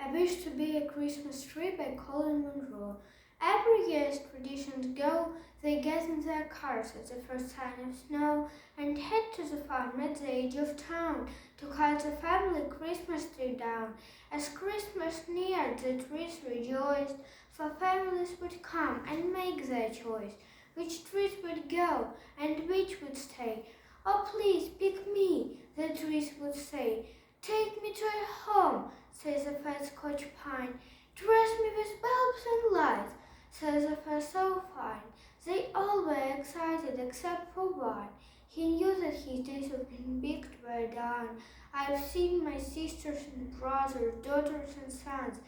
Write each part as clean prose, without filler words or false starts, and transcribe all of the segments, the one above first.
I Wish to Be a Christmas Tree by Collen Monroe. Every year as traditions go, they get in their cars at the first sign of snow and head to the farm at the edge of town to cut the family Christmas tree down. As Christmas neared, the trees rejoiced, for families would come and make their choice, which trees would go and which would stay. "Oh, please pick me," the trees would say. "Take me to your home," says the fat Scotch pine. "Dress me with bulbs and lights," says the fir so fine. They all were excited except for one. He knew that his days of being picked were done. "I've seen my sisters and brothers, daughters and sons,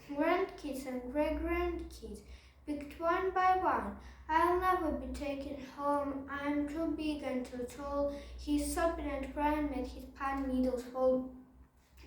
grandkids and great-grandkids, picked one by one. I'll never be taken home. I'm too big and too tall." He sobbed and crying made his pine needles fall.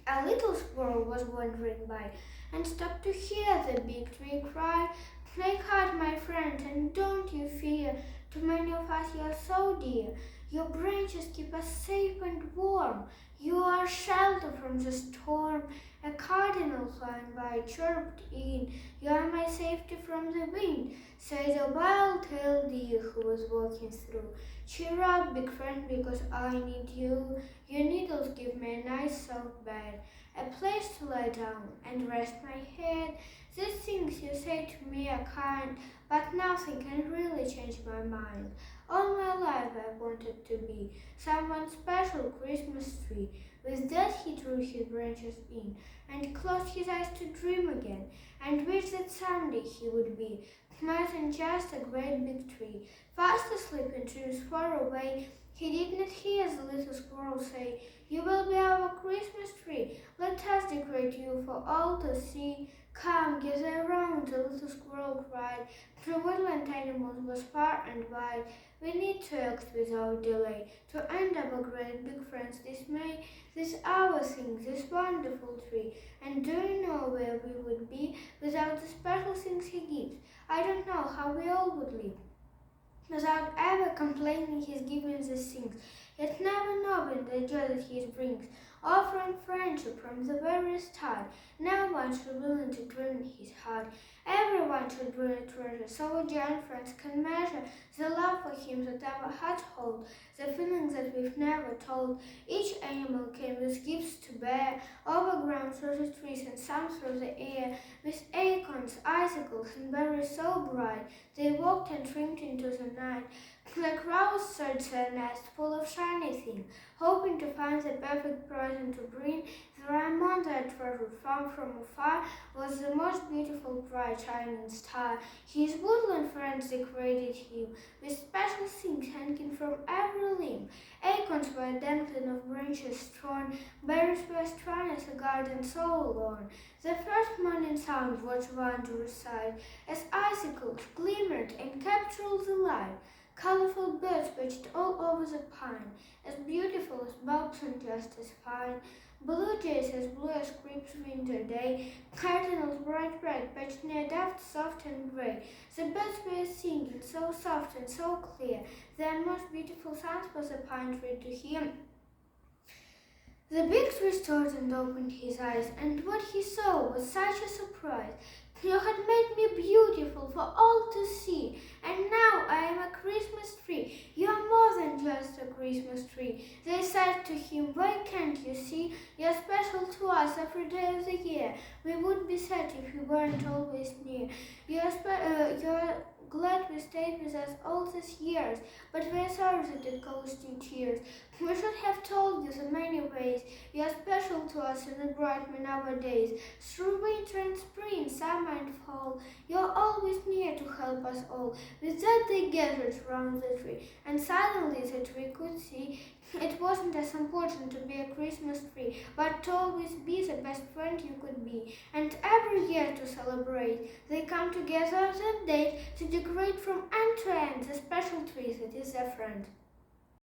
A little squirrel was wandering by and stopped to hear the big tree cry. "Take heart, my friend, and don't you fear. To many of us you're so dear. Your branches keep us safe and warm. You are shelter from the storm." A cardinal flying by chirped in, "You are my safety from the wind," said a wild-tailed deer who was walking through. "Cheer up, big friend, because I need you. Your needles give me a nice soft bed, a place to lie down and rest my head. These things you say to me are kind, but nothing can really change my mind. All my life I wanted to be someone's special Christmas tree." With that he drew his branches in and closed his eyes to dream again, and wished that someday he would be more than just a great big tree. Fast asleep in trees far away, he did not hear the little squirrel say, "You will be our Christmas tree. Let us decorate you for all to see." "Come, gather around," the little squirrel cried. The woodland animals was far and wide. "We need to act without delay, to end our great big friend's dismay. This our thing, this wonderful tree. And do you know where we would be without the special things he gives? I don't know how we all would live without ever complaining he's giving these things, yet never knowing the joy that he brings, offering friendship from the very start. No one should willing to dream in his heart. Everyone should bring a treasure, so we giant friends can measure the love for him that our hearts hold, the feelings that we've never told." Each animal came with gifts to bear, overgrown through the trees and some through the air, with acorns, icicles, and berries so bright, they walked and shrinked into the night. The crows searched their nest full of shiny things, hoping to find the perfect present to bring. The diamond their treasure found from afar was the most beautiful bright shining star. His woodland friends decorated him with special things hanging from every limb. Acorns were dangling of branches strewn, berries were strung as a garden so lorn. The first morning sun watched wondrous sight, as icicles glimmered and captured the light. Colorful birds perched all over the pine, as beautiful as bulbs and just as fine. Blue jays as blue as crisp winter day, cardinals bright red perched near dove soft and gray. The birds were singing so soft and so clear, their most beautiful sounds was the pine tree to hear. The big tree started and opened his eyes, and what he saw was such a surprise. "You had made me beautiful for all to see, and now I am a Christmas tree. You are more than just a Christmas tree," they said to him. "Why can't you see? You're special to us every day of the year. We would be sad if you weren't always near. You're glad we stayed with us all these years, but we're sorry that it caused you tears. We should have told you so many ways. You're special to us and it brightened our days. Through winter and spring, summer and fall, you're always near to help us all." With that they gathered round the tree, and suddenly the tree could see it wasn't as important to be a Christmas tree, but to always be the best friend you could be. And every year to celebrate, they come together on that date to decorate from end to end the special tree that is their friend.